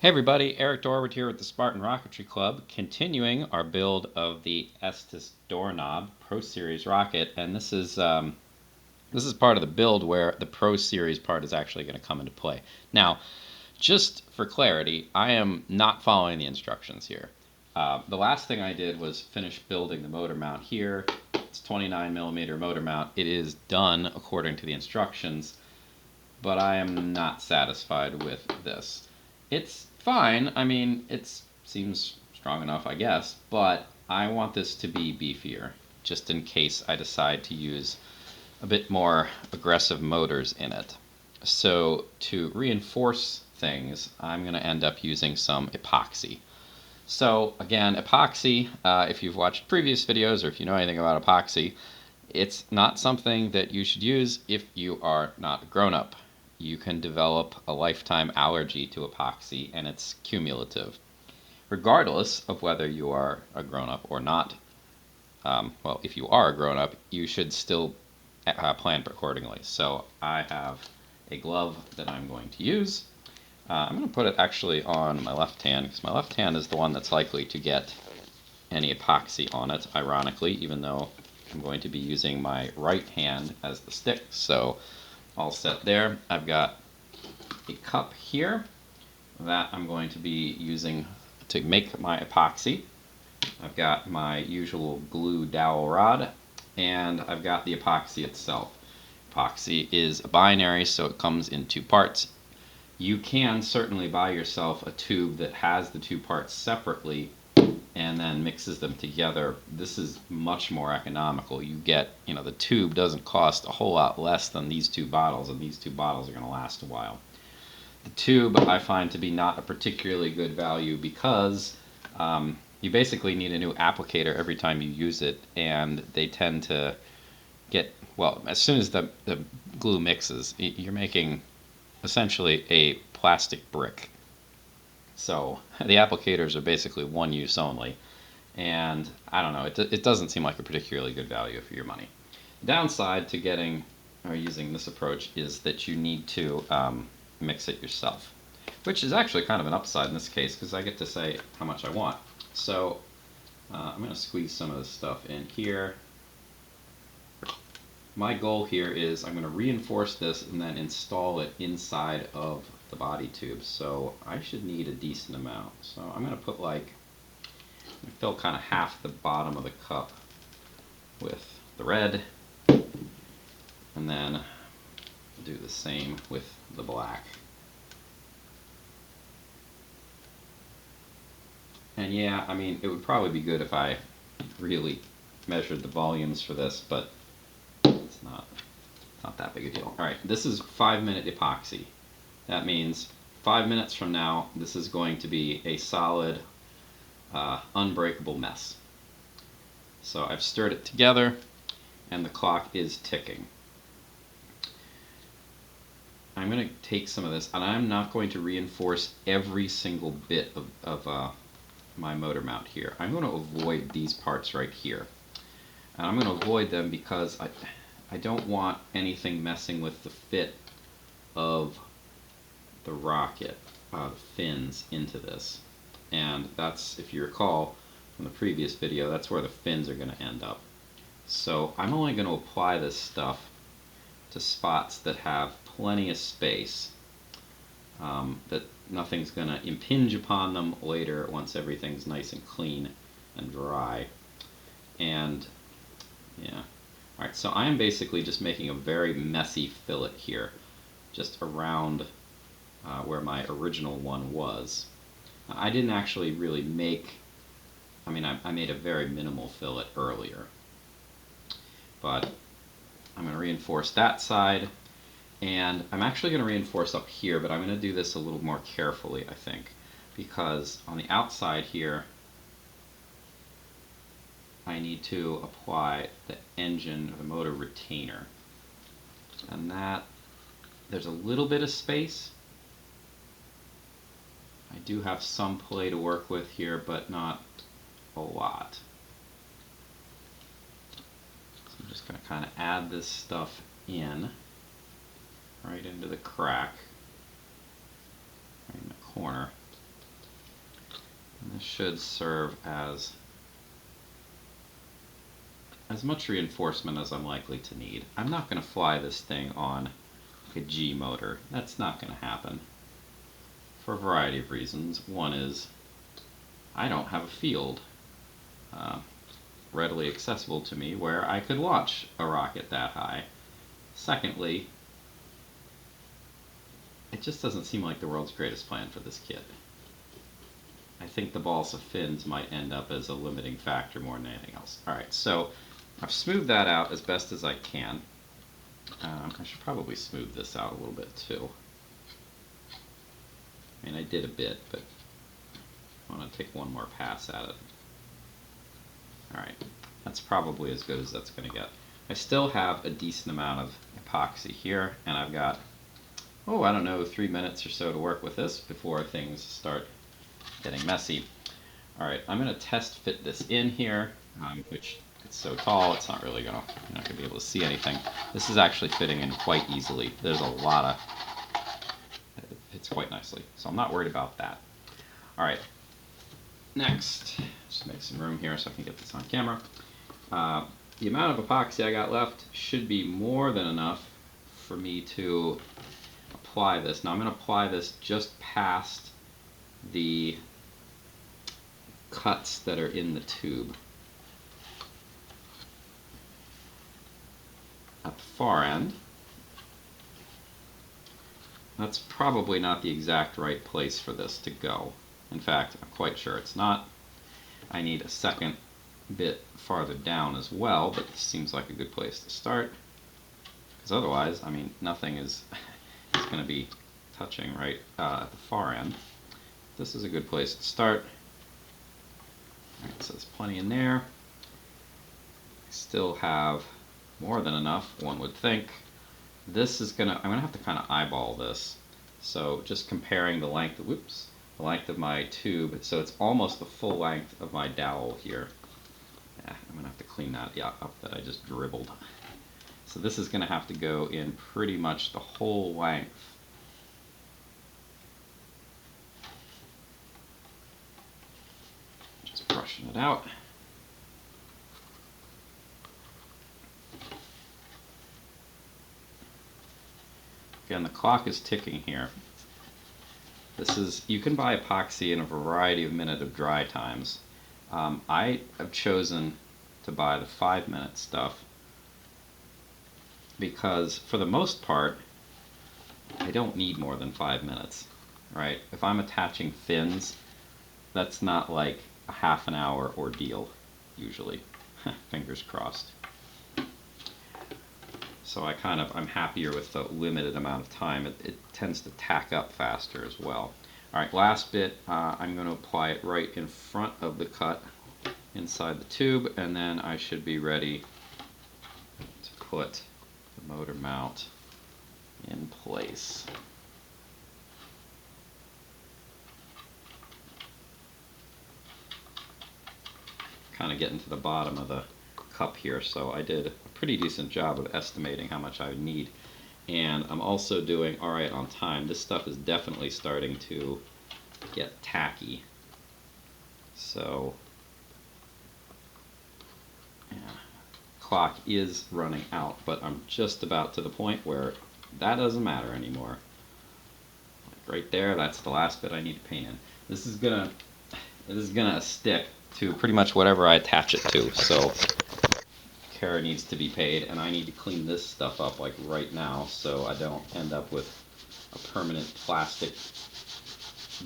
Hey everybody, Eric Dorward here with the Spartan Rocketry Club, continuing our build of the Estes Doorknob Pro Series rocket, and this is part of the build where the Pro Series part is actually going to come into play. Now, just for clarity, I am not following the instructions here. The last thing I did was finish building the motor mount here. It's 29mm motor mount. It is done according to the instructions, but I am not satisfied with this. It's fine. I mean, it seems strong enough, I guess, but I want this to be beefier, just in case I decide to use a bit more aggressive motors in it. So to reinforce things, I'm going to end up using some epoxy. So again, epoxy, if you've watched previous videos or if you know anything about epoxy, it's not something that you should use if you are not a grown-up. You can develop a lifetime allergy to epoxy, and it's cumulative. Regardless of whether you are a grown-up or not, well, if you are a grown-up, you should still plan accordingly. So I have a glove that I'm going to use. I'm going to put it actually on my left hand, because my left hand is the one that's likely to get any epoxy on it, ironically, even though I'm going to be using my right hand as the stick. So all set there. I've got a cup here that I'm going to be using to make my epoxy. I've got my usual glue dowel rod, and I've got the epoxy itself. Epoxy is a binary, so it comes in two parts. You can certainly buy yourself a tube that has the two parts separately and then mixes them together. This is much more economical. You get, the tube doesn't cost a whole lot less than these two bottles, and these two bottles are going to last a while. The tube I find to be not a particularly good value because you basically need a new applicator every time you use it, and they tend to get, well, as soon as the glue mixes, you're making essentially a plastic brick. So the applicators are basically one use only, and I don't know, it doesn't seem like a particularly good value for your money. The downside to getting or using this approach is that you need to mix it yourself, which is actually kind of an upside in this case because I get to say how much I want. So I'm going to squeeze some of this stuff in here. My goal here is I'm going to reinforce this and then install it inside of the body tube. So I should need a decent amount. So I'm going to put fill kind of half the bottom of the cup with the red, and then do the same with the black. And yeah, I mean, it would probably be good if I really measured the volumes for this, but it's not that big a deal. Alright, this is 5-minute epoxy. That means 5 minutes from now, this is going to be a solid, unbreakable mess. So I've stirred it together, and the clock is ticking. I'm going to take some of this, and I'm not going to reinforce every single bit of my motor mount here. I'm going to avoid these parts right here. And I'm going to avoid them because I don't want anything messing with the fit of the rocket, the fins into this. And that's, if you recall from the previous video, that's where the fins are going to end up. So I'm only going to apply this stuff to spots that have plenty of space, that nothing's going to impinge upon them later once everything's nice and clean and dry. And yeah, alright, so I am basically just making a very messy fillet here, just around where my original one was. I didn't actually really make, I made a very minimal fillet earlier, but I'm going to reinforce that side, and I'm actually going to reinforce up here, but I'm going to do this a little more carefully, I think, because on the outside here I need to apply the engine or the motor retainer, and that there's a little bit of space. I do have some play to work with here, but not a lot. So I'm just going to kind of add this stuff in, right into the crack, right in the corner. This should serve as much reinforcement as I'm likely to need. I'm not going to fly this thing on a G motor. That's not going to happen for a variety of reasons. One is I don't have a field readily accessible to me where I could launch a rocket that high. Secondly, it just doesn't seem like the world's greatest plan for this kit. I think the balsa fins might end up as a limiting factor more than anything else. Alright, so I've smoothed that out as best as I can. I should probably smooth this out a little bit too. I mean, I did a bit, but I want to take one more pass at it. Alright, that's probably as good as that's going to get. I still have a decent amount of epoxy here, and I've got, I don't know, 3 minutes or so to work with this before things start getting messy. Alright, I'm going to test fit this in here, which it's so tall it's not really gonna, you're not going to be able to see anything. This is actually fitting in quite easily. There's a lot of, it fits quite nicely, so I'm not worried about that. Alright, next, just make some room here so I can get this on camera. The amount of epoxy I got left should be more than enough for me to apply this. Now I'm going to apply this just past the cuts that are in the tube. At the far end, that's probably not the exact right place for this to go. In fact, I'm quite sure it's not. I need a second bit farther down as well, but this seems like a good place to start. Because otherwise, I mean, nothing is going to be touching right at the far end. This is a good place to start. Alright, so there's plenty in there. I still have more than enough, one would think. This is I'm gonna have to kind of eyeball this. So just comparing the length, the length of my tube, so it's almost the full length of my dowel here. Yeah, I'm gonna have to clean that up that I just dribbled. So this is gonna have to go in pretty much the whole length. Just brushing it out. Again, the clock is ticking here. You can buy epoxy in a variety of minute of dry times. I have chosen to buy the 5-minute stuff because for the most part, I don't need more than 5 minutes, right? If I'm attaching fins, that's not like a half an hour ordeal, usually. Fingers crossed. So I'm happier with the limited amount of time. It tends to tack up faster as well. Alright, last bit, I'm going to apply it right in front of the cut inside the tube, and then I should be ready to put the motor mount in place. Kind of getting to the bottom of the cup here, so I did a pretty decent job of estimating how much I would need. And I'm also doing alright on time. This stuff is definitely starting to get tacky. So, yeah, clock is running out, but I'm just about to the point where that doesn't matter anymore. Like right there, that's the last bit I need to paint in. This is gonna stick to pretty much whatever I attach it to, so care needs to be paid, and I need to clean this stuff up like right now so I don't end up with a permanent plastic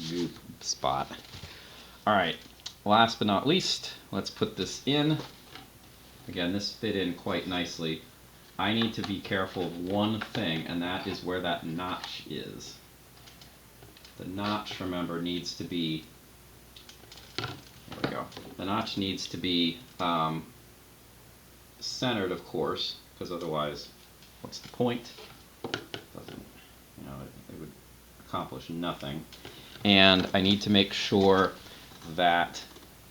goop spot. Alright, last but not least, let's put this in. Again, this fit in quite nicely. I need to be careful of one thing, and that is where that notch is. The notch, remember, needs to be, there we go, the notch needs to be centered, of course, because otherwise, what's the point? Doesn't, it would accomplish nothing. And I need to make sure that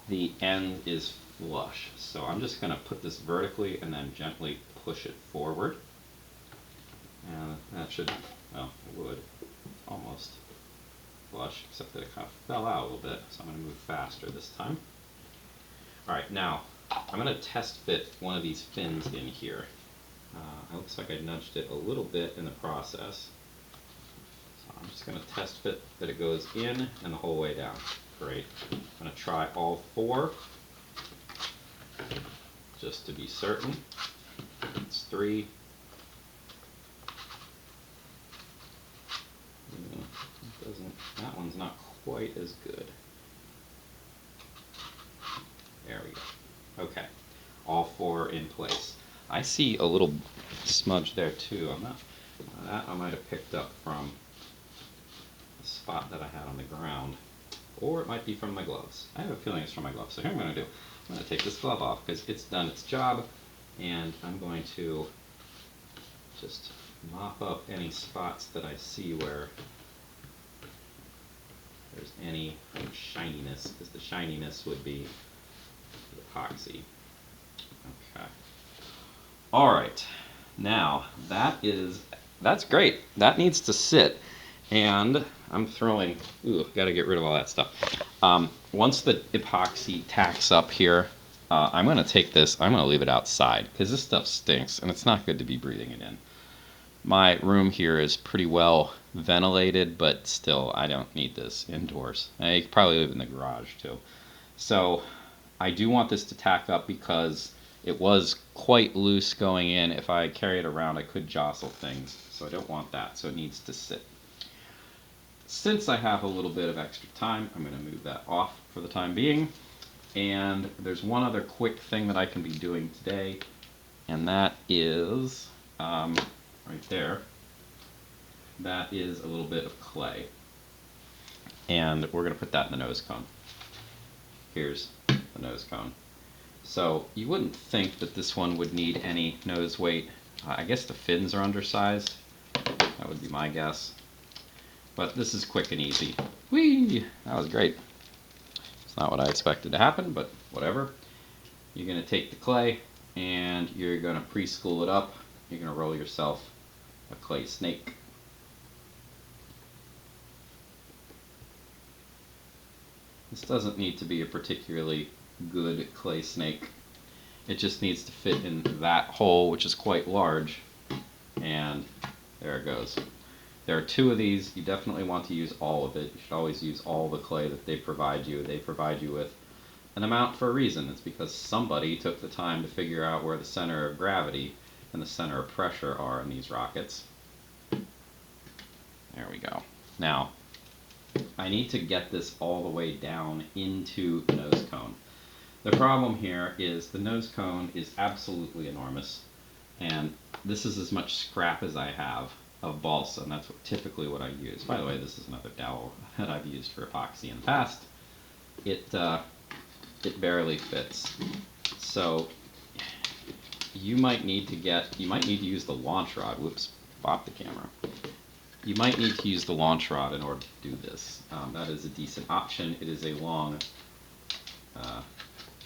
the end is flush. So I'm just going to put this vertically and then gently push it forward. And that should, well, it would, almost. flush, except that it kind of fell out a little bit, so I'm going to move faster this time. Alright, now I'm going to test fit one of these fins in here. It looks like I nudged it a little bit in the process. So I'm just going to test fit that it goes in and the whole way down. Great. I'm going to try all 4, just to be certain. It's 3. That one's not quite as good. There we go. Okay. All 4 in place. I see a little smudge there too. That I might have picked up from the spot that I had on the ground. Or it might be from my gloves. I have a feeling it's from my gloves. So here I'm going to do. I'm going to take this glove off because it's done its job. And I'm going to just mop up any spots that I see where there's any shininess, because the shininess would be the epoxy. Okay. Alright, now that's great. That needs to sit. And I'm throwing, gotta get rid of all that stuff. Once the epoxy tacks up here, I'm gonna take this, I'm gonna leave it outside, because this stuff stinks, and it's not good to be breathing it in. My room here is pretty well ventilated, but still, I don't need this indoors. I could probably live in the garage too. So I do want this to tack up because it was quite loose going in. If I carry it around, I could jostle things. So I don't want that, so it needs to sit. Since I have a little bit of extra time, I'm going to move that off for the time being. And there's one other quick thing that I can be doing today, and that is right there. That is a little bit of clay. And we're going to put that in the nose cone. Here's the nose cone. So you wouldn't think that this one would need any nose weight. I guess the fins are undersized. That would be my guess. But this is quick and easy. Whee! That was great. It's not what I expected to happen, but whatever. You're going to take the clay and you're going to pre-school it up. You're going to roll yourself a clay snake. This doesn't need to be a particularly good clay snake. It just needs to fit in that hole, which is quite large, and there it goes. There are 2 of these. You definitely want to use all of it. You should always use all the clay that they provide you. They provide you with an amount for a reason. It's because somebody took the time to figure out where the center of gravity and the center of pressure are in these rockets. There we go. Now, I need to get this all the way down into the nose cone. The problem here is the nose cone is absolutely enormous, and this is as much scrap as I have of balsa, and that's typically what I use. By the way, this is another dowel that I've used for epoxy in the past. It barely fits. So you might need to use the launch rod. Whoops, bop the camera. You might need to use the launch rod in order to do this. That is a decent option. It is a long,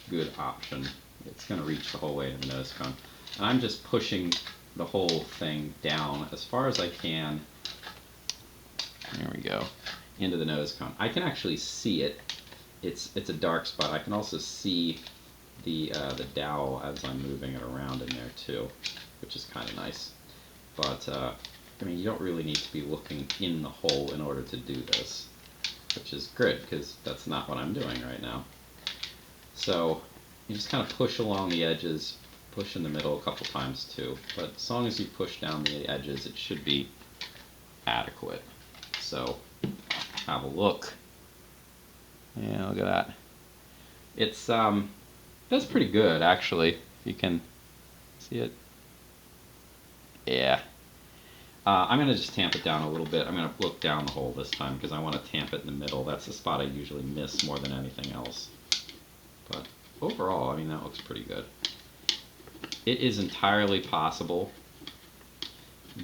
good option. It's going to reach the whole way to the nose cone. And I'm just pushing the whole thing down as far as I can. There we go. Into the nose cone. I can actually see it. It's a dark spot. I can also see the dowel as I'm moving it around in there too, which is kind of nice. But I mean, you don't really need to be looking in the hole in order to do this, which is good because that's not what I'm doing right now. So you just kind of push along the edges, push in the middle a couple times too, but as long as you push down the edges, it should be adequate. So have a look. Yeah, look at that. It's that's pretty good actually. You can see it. Yeah. I'm going to just tamp it down a little bit. I'm going to look down the hole this time because I want to tamp it in the middle. That's the spot I usually miss more than anything else. But overall, I mean, that looks pretty good. It is entirely possible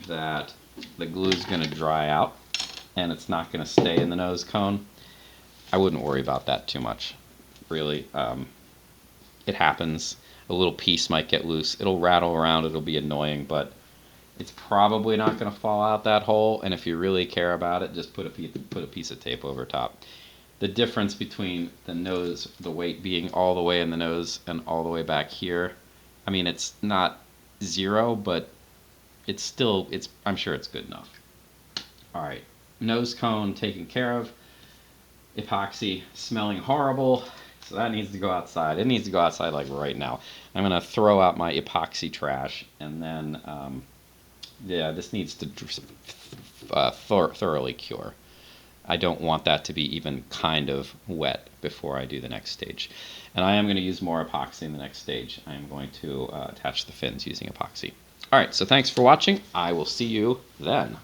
that the glue is going to dry out and it's not going to stay in the nose cone. I wouldn't worry about that too much, really. It happens. A little piece might get loose. It'll rattle around. It'll be annoying, but It's probably not going to fall out that hole, and if you really care about it, just put a piece of tape over top. The difference between the nose, the weight being all the way in the nose and all the way back here, I mean, it's not zero, but it's still, I'm sure it's good enough. All right, nose cone taken care of. Epoxy smelling horrible, so that needs to go outside. It needs to go outside like right now. I'm gonna throw out my epoxy trash, and then yeah, this needs to thoroughly cure. I don't want that to be even kind of wet before I do the next stage. And I am going to use more epoxy in the next stage. I am going to attach the fins using epoxy. All right, so thanks for watching. I will see you then.